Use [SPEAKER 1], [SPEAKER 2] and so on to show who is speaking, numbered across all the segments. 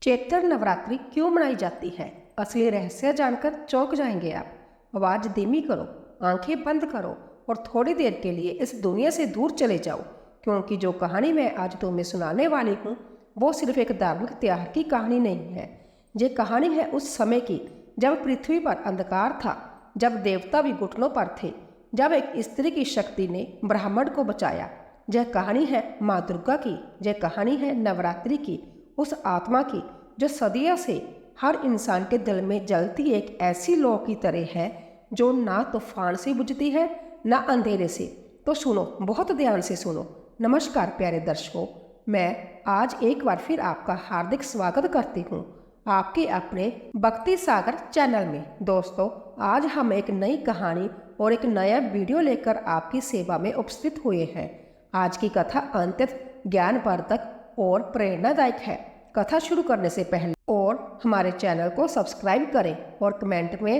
[SPEAKER 1] चैत्र नवरात्रि क्यों मनाई जाती है? असली रहस्य जानकर चौंक जाएंगे आप। आवाज धीमी करो, आंखें बंद करो और थोड़ी देर के लिए इस दुनिया से दूर चले जाओ, क्योंकि जो कहानी मैं आज तुम्हें सुनाने वाली हूँ वो सिर्फ एक धार्मिक त्योहार की कहानी नहीं है। ये कहानी है उस समय की जब पृथ्वी पर अंधकार था, जब देवता भी घुटनों पर थे, जब एक स्त्री की शक्ति ने ब्राह्मण को बचाया। यह कहानी है माँ दुर्गा की। यह कहानी है नवरात्रि की, उस आत्मा की जो सदियों से हर इंसान के दिल में जलती एक ऐसी लौ की तरह है, जो ना तूफान से बुझती है ना अंधेरे से। तो सुनो, बहुत ध्यान से सुनो। नमस्कार प्यारे दर्शकों, मैं आज एक बार फिर आपका हार्दिक स्वागत करती हूँ आपके अपने भक्ति सागर चैनल में। दोस्तों, आज हम एक नई कहानी और एक नया वीडियो लेकर आपकी सेवा में उपस्थित हुए हैं। आज की कथा अत्यंत ज्ञानवर्धक और प्रेरणादायक है। कथा शुरू करने से पहले और हमारे चैनल को सब्सक्राइब करें और कमेंट में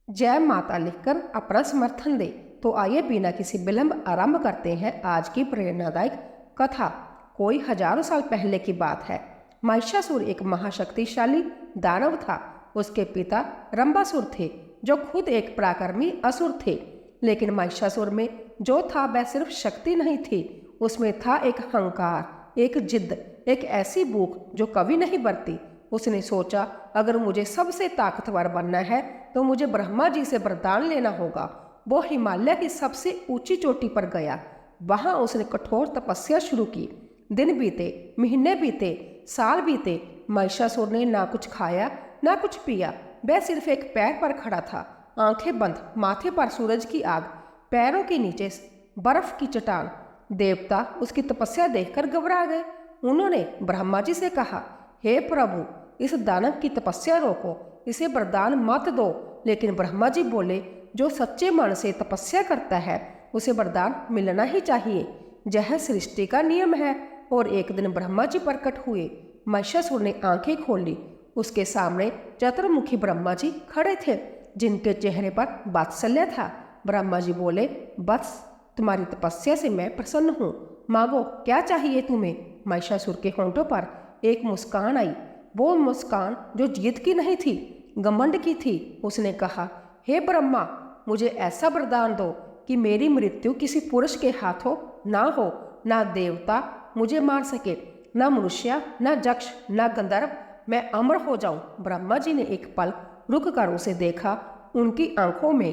[SPEAKER 1] जय माता लिखकर अपना समर्थन दें। तो आइए बिना किसी विलंब आरंभ करते हैं आज की प्रेरणादायक कथा। कोई हजारों साल पहले की बात है। महिषासुर एक महाशक्तिशाली दानव था। उसके पिता रंबासुर थे, जो खुद एक पराक्रमी असुर थे। लेकिन महिषासुर में जो था वह सिर्फ शक्ति नहीं थी, उसमें था एक अहंकार, एक जिद, एक ऐसी भूख जो कभी नहीं बढ़ती। उसने सोचा, अगर मुझे सबसे ताकतवर बनना है तो मुझे ब्रह्मा जी से वरदान लेना होगा। वो हिमालय की सबसे ऊंची चोटी पर गया। वहां उसने कठोर तपस्या शुरू की। दिन बीते, महीने बीते, साल बीते। महिषासुर ने ना कुछ खाया ना कुछ पिया। वह सिर्फ एक पैर पर खड़ा था, आंखें बंद, माथे पर सूरज की आग, पैरों के नीचे बर्फ की चट्टान। देवता उसकी तपस्या देखकर घबरा गए। उन्होंने ब्रह्मा जी से कहा, हे प्रभु, इस दानव की तपस्या रोको, इसे वरदान मत दो। लेकिन ब्रह्मा जी बोले, जो सच्चे मन से तपस्या करता है उसे वरदान मिलना ही चाहिए। यह सृष्टि का नियम है। और एक दिन ब्रह्मा जी प्रकट हुए। महिषासुर ने आंखें खोली। उसके सामने चतुर्मुखी ब्रह्मा जी खड़े थे, जिनके चेहरे पर वात्सल्य था। ब्रह्मा जी बोले, बस तुम्हारी तपस्या से मैं प्रसन्न हूँ, मांगो क्या चाहिए तुम्हें। महिषासुर के होंठों पर एक मुस्कान आई। वो मुस्कान जो जीत की नहीं थी, घमंड की थी। उसने कहा, हे ब्रह्मा, मुझे ऐसा वरदान दो कि मेरी मृत्यु किसी पुरुष के हाथों ना हो। ना देवता मुझे मार सके, ना मनुष्य, ना यक्ष, ना गंधर्व। मैं अमर हो जाऊं। ब्रह्मा जी ने एक पल रुक कर उसे देखा। उनकी आंखों में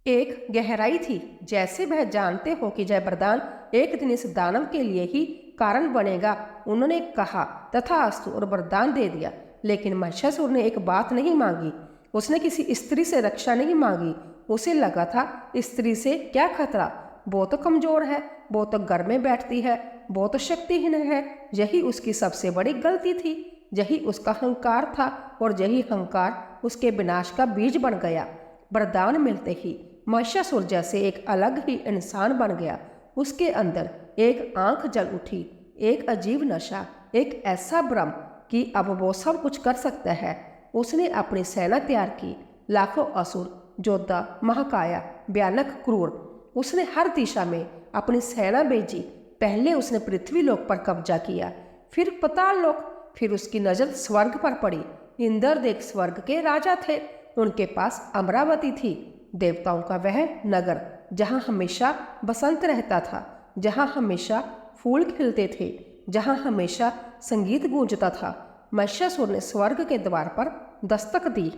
[SPEAKER 1] एक गहराई थी, जैसे वह जानते हो कि यह वरदान एक दिन इस दानव के लिए ही कारण बनेगा। उन्होंने कहा, तथास्तु, और वरदान दे दिया। लेकिन महिषासुर ने एक बात नहीं मांगी। उसने किसी स्त्री से रक्षा नहीं मांगी। उसे लगा था, स्त्री से क्या खतरा, वो तो कमजोर है, वो तो घर में बैठती है, वो तो शक्तिहीन है। यही उसकी सबसे बड़ी गलती थी। यही उसका अहंकार था और यही अहंकार उसके विनाश का बीज बन गया। वरदान मिलते ही महिषासुर जैसे एक अलग ही इंसान बन गया। उसके अंदर एक आंख जल उठी, एक अजीब नशा, एक ऐसा भ्रम कि अब वो सब कुछ कर सकता है। उसने अपनी सेना तैयार की, लाखों असुर, योद्धा, महाकाया, भयानक, क्रूर। उसने हर दिशा में अपनी सेना भेजी। पहले उसने पृथ्वी लोक पर कब्जा किया, फिर पाताल लोक, फिर उसकी नजर स्वर्ग पर पड़ी। इंद्रदेव स्वर्ग के राजा थे। उनके पास अमरावती थी, देवताओं का वह नगर, जहाँ हमेशा बसंत रहता था, जहाँ हमेशा फूल खिलते थे, जहाँ हमेशा संगीत गूंजता था। महिषासुर ने स्वर्ग के द्वार पर दस्तक दी।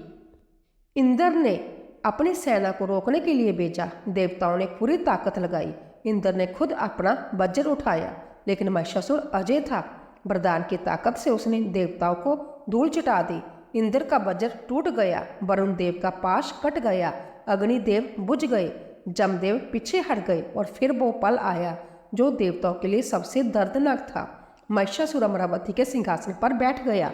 [SPEAKER 1] इंद्र ने अपनी सेना को रोकने के लिए भेजा। देवताओं ने पूरी ताकत लगाई। इंद्र ने खुद अपना वज्र उठाया, लेकिन महिषासुर अजय था। वरदान की ताकत से उसने देवताओं को धूल चटा दी। इंद्र का वज्र टूट गया, वरुण देव का पाश कट गया, अग्निदेव बुझ गए, जमदेव पीछे हट गए। और फिर वो पल आया जो देवताओं के लिए सबसे दर्दनाक था। महिषासुर अमरावती के सिंहासन पर बैठ गया।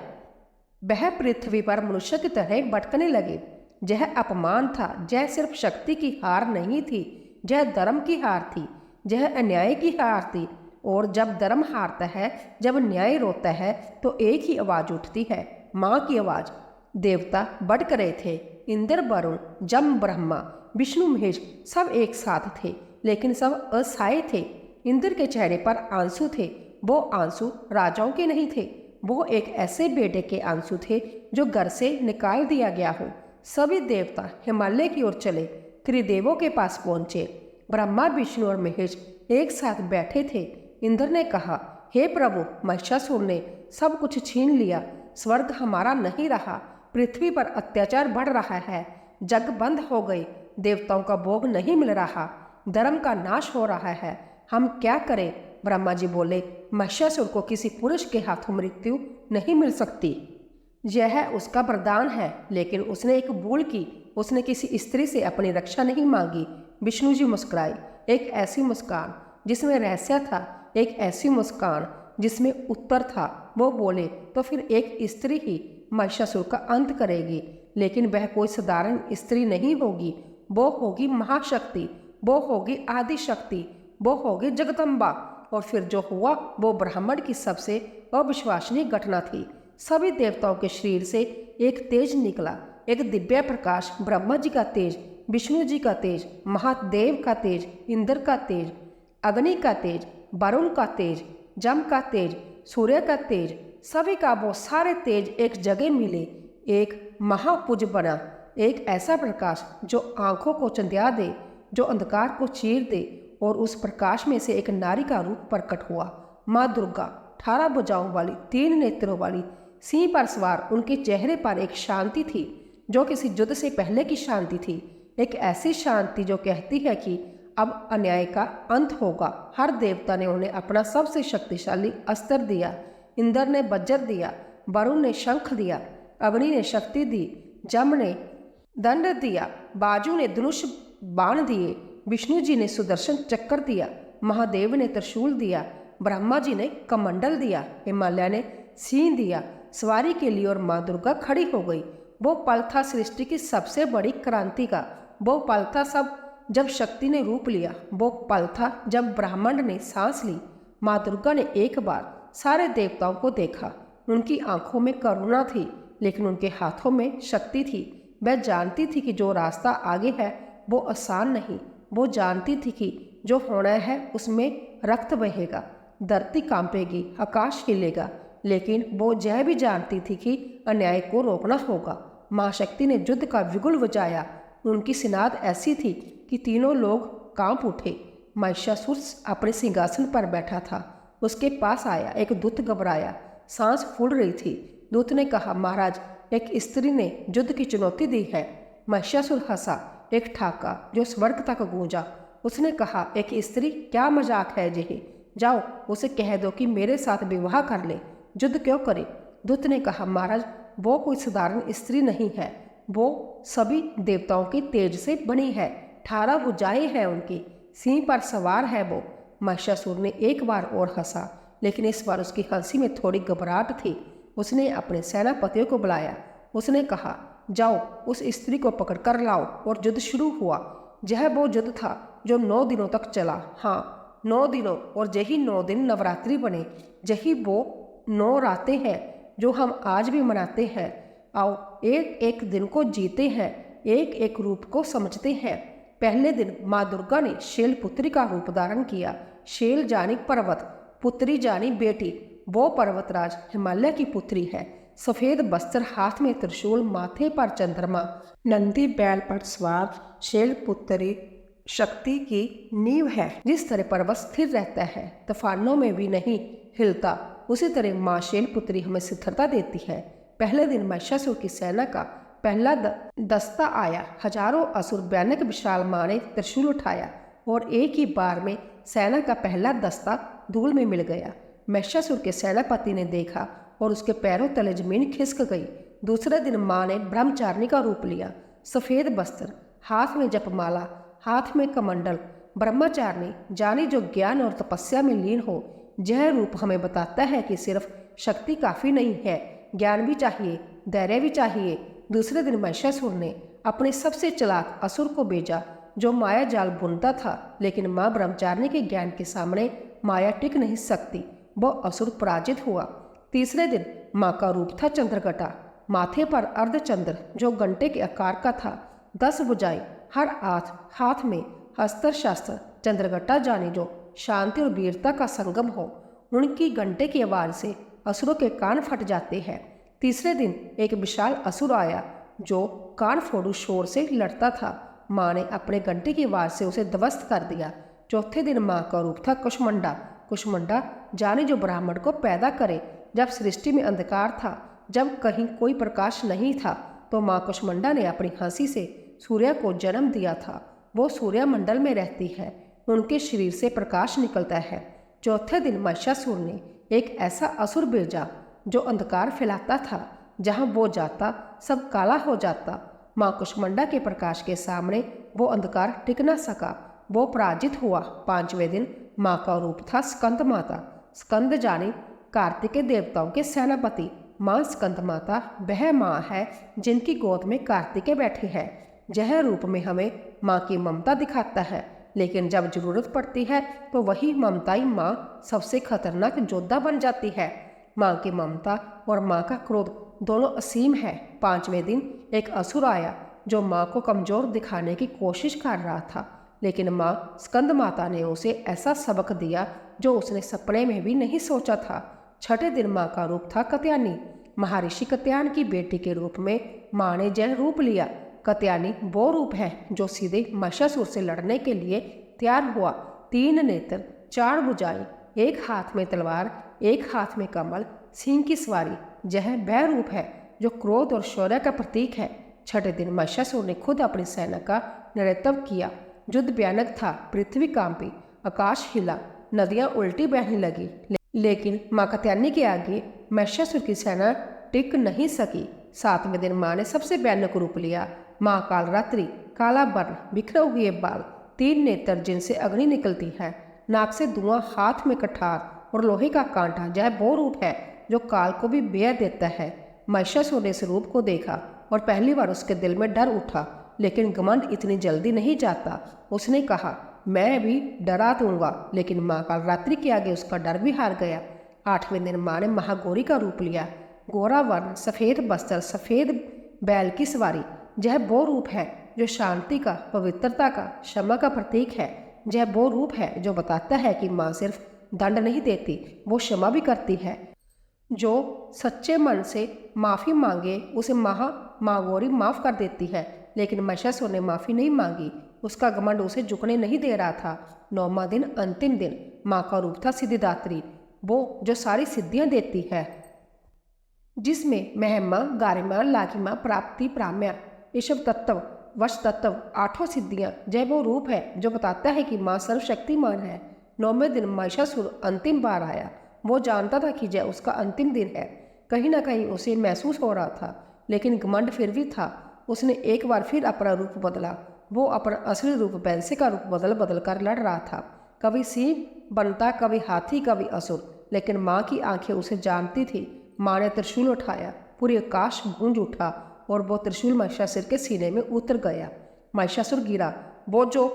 [SPEAKER 1] वह पृथ्वी पर मनुष्य की तरह भटकने लगे। यह अपमान था। यह सिर्फ शक्ति की हार नहीं थी, यह धर्म की हार थी, यह अन्याय की हार थी। और जब धर्म हारता है, जब न्याय रोता है, तो एक ही आवाज उठती है, माँ की आवाज। देवता भटक रहे थे। इंद्र, वरुण, जम, ब्रह्मा, विष्णु, महेश सब एक साथ थे, लेकिन सब असहाय थे। इंद्र के चेहरे पर आंसू थे। वो आंसू राजाओं के नहीं थे, वो एक ऐसे बेटे के आंसू थे जो घर से निकाल दिया गया हो। सभी देवता हिमालय की ओर चले त्रिदेवों के पास पहुंचे। ब्रह्मा, विष्णु और महेश एक साथ बैठे थे। इंद्र ने कहा, हे प्रभु, महिषासुर ने सब कुछ छीन लिया। स्वर्ग हमारा नहीं रहा, पृथ्वी पर अत्याचार बढ़ रहा है, जग बंद हो गई, देवताओं का भोग नहीं मिल रहा, धर्म का नाश हो रहा है, हम क्या करें? ब्रह्मा जी बोले, महिषासुर को किसी पुरुष के हाथों मृत्यु नहीं मिल सकती, यह उसका वरदान है। लेकिन उसने एक भूल की, उसने किसी स्त्री से अपनी रक्षा नहीं मांगी। विष्णु जी मुस्कुराए, एक ऐसी मुस्कान जिसमें रहस्य था, एक ऐसी मुस्कान जिसमें उत्तर था। वो बोले, तो फिर एक स्त्री ही महिषासुर का अंत करेगी, लेकिन वह कोई साधारण स्त्री नहीं होगी, वो होगी महाशक्ति, वो होगी आदि शक्ति, वो होगी जगदम्बा। और फिर जो हुआ वो ब्राह्मण की सबसे अविश्वसनीय घटना थी। सभी देवताओं के शरीर से एक तेज निकला, एक दिव्य प्रकाश, ब्रह्मा जी का तेज, विष्णु जी का तेज, महादेव का तेज, इंद्र का तेज, अग्नि का तेज, वरुण का तेज, जम का तेज, सूर्य का तेज, सभी का वो सारे तेज एक जगह मिले, एक महापुज बना। एक ऐसा प्रकाश जो आंखों को चंदिया दे, जो अंधकार को चीर दे। और उस प्रकाश में से एक नारी का रूप प्रकट हुआ, माँ दुर्गा, 18 भुजाओं वाली, 3 नेत्रों वाली, सिंह पर सवार। उनके चेहरे पर एक शांति थी जो किसी युद्ध से पहले की शांति थी, एक ऐसी शांति जो कहती है कि अब अन्याय का अंत होगा। हर देवता ने उन्हें अपना सबसे शक्तिशाली अस्त्र दिया। इंद्र ने वज्र दिया, वरुण ने शंख दिया, अग्नि ने शक्ति दी, जम ने दंड दिया, बाजू ने धनुष बाण दिए, विष्णु जी ने सुदर्शन चक्र दिया, महादेव ने त्रिशूल दिया, ब्रह्मा जी ने कमंडल दिया, हिमालय ने सिंह दिया सवारी के लिए। और माँ दुर्गा खड़ी हो गई। वो पल था सृष्टि की सबसे बड़ी क्रांति का। वो पल था सब जब शक्ति ने रूप लिया। वो पल था जब ब्रह्मांड ने सांस ली। माँ दुर्गा ने एक बार सारे देवताओं को देखा। उनकी आंखों में करुणा थी, लेकिन उनके हाथों में शक्ति थी। वह जानती थी कि जो रास्ता आगे है वो आसान नहीं। वो जानती थी कि जो होना है उसमें रक्त बहेगा, धरती कांपेगी, आकाश हिलेगा। लेकिन वो यह भी जानती थी कि अन्याय को रोकना होगा। माँ शक्ति ने युद्ध का बिगुल बजाया। उनकी सिनाद ऐसी थी कि तीनों लोग कांप उठे। महिषासुर अपने सिंहासन पर बैठा था। उसके पास आया एक दूत घबराया, सांस फूल रही थी। दूत ने कहा, महाराज, एक स्त्री ने युद्ध की चुनौती दी है। महिषासुर हंसा, एक ठाका जो स्वर्ग तक गूंजा। उसने कहा, एक स्त्री, क्या मजाक है यह? जाओ उसे कह दो कि मेरे साथ विवाह कर ले, युद्ध क्यों करे? दूत ने कहा, महाराज, वो कोई साधारण स्त्री नहीं है, वो सभी देवताओं के तेज से बनी है, 18 भुजाएं हैं उनकी, सिंह पर सवार है वो। महिषासुर ने एक बार और हंसा, लेकिन इस बार उसकी हंसी में थोड़ी घबराहट थी। उसने अपने सेनापतियों को बुलाया। उसने कहा, जाओ उस स्त्री को पकड़ कर लाओ। और युद्ध शुरू हुआ। यह वो युद्ध था जो 9 दिनों तक चला। हाँ, 9 दिनों, और यही 9 दिन नवरात्रि बने। यही वो 9 रातें हैं जो हम आज भी मनाते हैं। आओ एक एक दिन को जीते हैं, एक एक रूप को समझते हैं। पहले दिन माँ दुर्गा ने शैलपुत्री का रूप धारण किया। शैल जानी पर्वत, पुत्री जानी बेटी। वो पर्वतराज हिमालय की पुत्री है। सफेद वस्त्र, हाथ में त्रिशूल, माथे पर चंद्रमा, नंदी बैल पर सवार शैलपुत्री शक्ति की नींव है। जिस तरह पर्वत स्थिर रहता है, तूफानों में भी नहीं हिलता, उसी तरह माँ शैलपुत्री हमें स्थिरता देती है। पहले दिन महिषासुर की सेना का पहला दस्ता आया। हजारों असुर भयानक विशाल माँ ने त्रिशूल उठाया और एक ही बार में सेना का पहला दस्ता धूल में मिल गया। महिषासुर के सेनापति ने देखा और उसके पैरों तले जमीन खिसक गई। दूसरे दिन माँ ने ब्रह्मचारिणी का रूप लिया। सफेद वस्त्र, हाथ में जपमाला, हाथ में कमंडल। ब्रह्मचारिणी जानी जो ज्ञान और तपस्या में लीन हो। यह रूप हमें बताता है कि सिर्फ शक्ति काफी नहीं है, ज्ञान भी चाहिए, धैर्य भी चाहिए। दूसरे दिन महिषासुर ने अपने सबसे चालाक असुर को भेजा जो माया जाल बुनता था, लेकिन माँ ब्रह्मचारिणी के ज्ञान के सामने माया टिक नहीं सकती। वह असुर पराजित हुआ। तीसरे दिन माँ का रूप था चंद्रघटा, माथे पर अर्धचंद्र जो घंटे के आकार का था, 10 भुजाएं, हर हाथ में अस्त्र शस्त्र। चंद्रघटा जाने जो शांति और वीरता का संगम हो। उनकी घंटे की आवाज से असुरों के कान फट जाते हैं। तीसरे दिन एक विशाल असुर आया जो कान फोड़ू शोर से लड़ता था। माँ ने अपने घंटे की आवाज़ से उसे ध्वस्त कर दिया। चौथे दिन माँ का रूप था कुष्मंडा। कुष्मंडा जाने जो ब्राह्मण को पैदा करे। जब सृष्टि में अंधकार था, जब कहीं कोई प्रकाश नहीं था, तो माँ कुष्मंडा ने अपनी हंसी से सूर्य को जन्म दिया था। वो सूर्यमंडल में रहती है, उनके शरीर से प्रकाश निकलता है। चौथे दिन महिषासुर ने एक ऐसा असुर भेजा जो अंधकार फैलाता था। जहाँ वो जाता सब काला हो जाता। माँ कुष्मंडा के प्रकाश के सामने वो अंधकार टिक न सका। वो पराजित हुआ। पांचवें दिन माँ का रूप था स्कंद माता। स्कंद जानी कार्तिकेय देवताओं के सेनापति। माँ स्कंद माता वह माँ है जिनकी गोद में कार्तिकेय बैठे हैं। यह रूप में हमें माँ की ममता दिखाता है, लेकिन जब जरूरत पड़ती है तो वही ममताई माँ सबसे खतरनाक योद्धा बन जाती है। माँ की ममता और माँ का क्रोध दोनों असीम है। पांचवें दिन एक असुर आया जो माँ को कमजोर दिखाने की कोशिश कर रहा था, लेकिन माँ स्कंद माता ने उसे ऐसा सबक दिया जो उसने सपने में भी नहीं सोचा था। छठे दिन माँ का रूप था कत्यानी। महर्षि कत्यान की बेटी के रूप में माँ ने यह रूप लिया। कत्यानी वो रूप है जो सीधे महिषासुर से लड़ने के लिए तैयार हुआ। 3 नेत्र, 4 भुजाएं, एक हाथ में तलवार, एक हाथ में कमल, सिंह की सवारी। यह वह रूप है जो क्रोध और शौर्य का प्रतीक है। छठे दिन महिषासुर ने खुद अपनी सेना का नेतृत्व किया। युद्ध भयानक था। पृथ्वी कांपी, आकाश हिला, नदियां उल्टी बहने लगी। लेकिन माँ कत्यानी के आगे महिषासुर की सेना टिक नहीं सकी। 7वें दिन माँ ने सबसे भयानक रूप लिया। माँ कालरात्रि, काला वर्ण, बिखरे हुए बाल, 3 नेत्र जिनसे अग्नि निकलती है, नाक से धुआं, हाथ में कठार और लोहे का कांटा। यह वो रूप है जो काल को भी बेर देता है। महिषासुर ने इस रूप को देखा और पहली बार उसके दिल में डर उठा, लेकिन घमंड इतनी जल्दी नहीं जाता। उसने कहा, मैं भी डरा दूंगा, लेकिन माँ कालरात्रि के आगे उसका डर भी हार गया। 8वें दिन माँ ने महागौरी का रूप लिया। गोरा वर्ण, सफ़ेद बस्तर, सफ़ेद बैल की सवारी। यह वो रूप है जो शांति का, पवित्रता का, क्षमा का प्रतीक है। यह वो रूप है जो बताता है कि माँ सिर्फ दंड नहीं देती, वो क्षमा भी करती है। जो सच्चे मन से माफ़ी मांगे उसे माँ गौरी माफ़ कर देती है। लेकिन महिषासुर ने माफ़ी नहीं मांगी। उसका घमंड उसे झुकने नहीं दे रहा था। 9वां दिन, अंतिम दिन, माँ का रूप था सिद्धिदात्री, वो जो सारी सिद्धियाँ देती है, जिसमें महिमा, गारिमा, लाघिमा, प्राप्ति, प्राम्या, ईशव तत्व, वश तत्व, 8 सिद्धियाँ। यह वो रूप है जो बताता है कि माँ सर्वशक्तिमान है। 9वें दिन महिषासुर अंतिम बार आया। वो जानता था कि यह उसका अंतिम दिन है। कहीं ना कहीं उसे महसूस हो रहा था, लेकिन घमंड फिर भी था। उसने एक बार फिर अपना रूप बदला। वो अपना असली रूप बैंसे का रूप बदल बदल कर लड़ रहा था। कभी सिंह बनता, कभी हाथी, कभी असुर, लेकिन माँ की आंखें उसे जानती थी। माँ ने त्रिशूल उठाया, पूरी आकाश गूंज उठा और वो त्रिशूल महिषासुर के सीने में उतर गया। महिषासुर गिरा। वो जो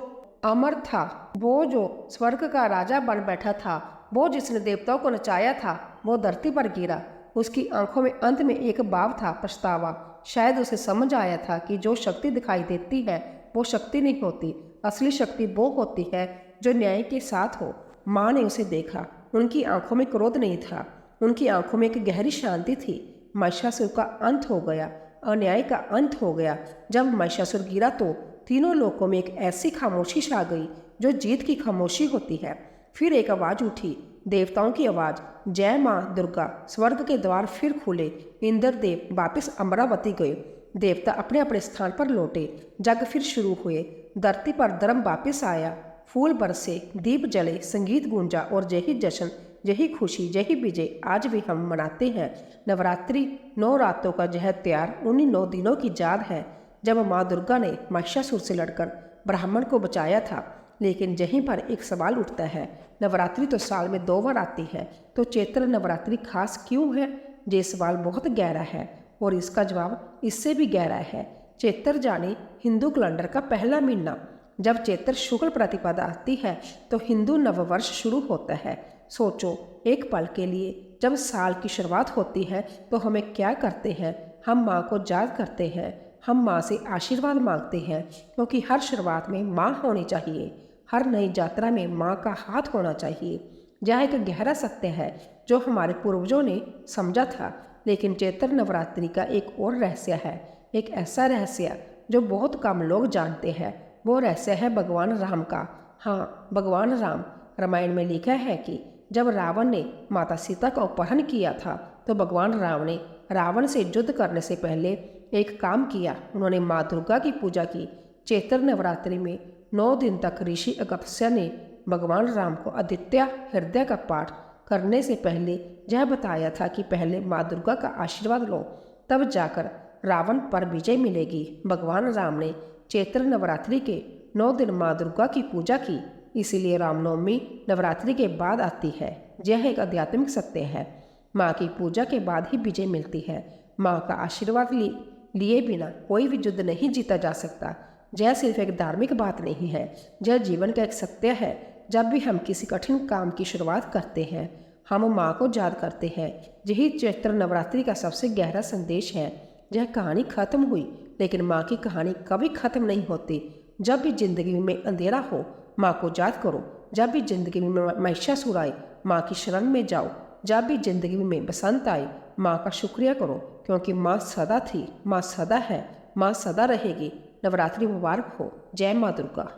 [SPEAKER 1] अमर था, वो जो स्वर्ग का राजा बन बैठा था, वो जिसने देवताओं को नचाया था, वो धरती पर गिरा। उसकी आंखों में अंत में एक भाव था, पछतावा। शायद उसे समझ आया था कि जो शक्ति दिखाई देती है वो शक्ति नहीं होती। असली शक्ति वो होती है जो न्याय के साथ हो। माँ ने उसे देखा। उनकी आंखों में क्रोध नहीं था, उनकी आंखों में एक गहरी शांति थी। महिषासुर का अंत हो गया, अन्याय का अंत हो गया। जब महिषासुर गिरा तो तीनों लोकों में एक ऐसी खामोशी छा गई जो जीत की खामोशी होती है। फिर एक आवाज़ उठी, देवताओं की आवाज़, जय माँ दुर्गा। स्वर्ग के द्वार फिर खुले। इंद्रदेव वापस अमरावती गए। देवता अपने अपने स्थान पर लौटे। जग फिर शुरू हुए। धरती पर धर्म वापस आया। फूल बरसे, दीप जले, संगीत गूंजा और यही जश्न, यही खुशी, यही विजय आज भी हम मनाते हैं। नवरात्रि 9 रातों का यह त्योहार उन्हीं 9 दिनों की याद है जब माँ दुर्गा ने महिषासुर से लड़कर ब्राह्मण को बचाया था। लेकिन यहीं पर एक सवाल उठता है, नवरात्रि तो साल में 2 बार आती है, तो चैत्र नवरात्रि खास क्यों है? ये सवाल बहुत गहरा है और इसका जवाब इससे भी गहरा है। चैत्र जाने हिंदू कैलेंडर का पहला महीना। जब चैत्र शुक्ल प्रतिपदा आती है तो हिंदू नववर्ष शुरू होता है। सोचो एक पल के लिए, जब साल की शुरुआत होती है तो हमें क्या करते हैं? हम माँ को याद करते हैं, हम माँ से आशीर्वाद मांगते हैं, क्योंकि हर शुरुआत में माँ होनी चाहिए। हर नई यात्रा में माँ का हाथ होना चाहिए। यह एक गहरा सत्य है जो हमारे पूर्वजों ने समझा था। लेकिन चैत्र नवरात्रि का एक और रहस्य है, एक ऐसा रहस्य जो बहुत कम लोग जानते हैं। वो रहस्य है भगवान राम का। हाँ, भगवान राम। रामायण में लिखा है कि जब रावण ने माता सीता का अपहरण किया था तो भगवान राम ने रावण से युद्ध करने से पहले एक काम किया। उन्होंने माँ दुर्गा की पूजा की। चैत्र नवरात्रि में 9 दिन तक ऋषि अगस्त्य ने भगवान राम को आदित्य हृदय का पाठ करने से पहले यह बताया था कि पहले माँ दुर्गा का आशीर्वाद लो, तब जाकर रावण पर विजय मिलेगी। भगवान राम ने चैत्र नवरात्रि के 9 दिन माँ दुर्गा की पूजा की, इसीलिए रामनवमी नवरात्रि के बाद आती है। यह एक आध्यात्मिक सत्य है। माँ की पूजा के बाद ही विजय मिलती है। माँ का आशीर्वाद लिए बिना कोई भी युद्ध नहीं जीता जा सकता। यह सिर्फ एक धार्मिक बात नहीं है, यह जीवन का एक सत्य है। जब भी हम किसी कठिन काम की शुरुआत करते हैं, हम माँ को याद करते हैं। यही चैत्र नवरात्रि का सबसे गहरा संदेश है। यह कहानी खत्म हुई, लेकिन माँ की कहानी कभी खत्म नहीं होती। जब भी जिंदगी में अंधेरा हो, माँ को याद करो। जब भी जिंदगी में महिषासुर आए, माँ की शरण में जाओ। जब भी जिंदगी में बसंत आए, माँ का शुक्रिया करो, क्योंकि माँ सदा थी, माँ सदा है, माँ सदा रहेगी। नवरात्रि मुबारक हो। जय माँ दुर्गा।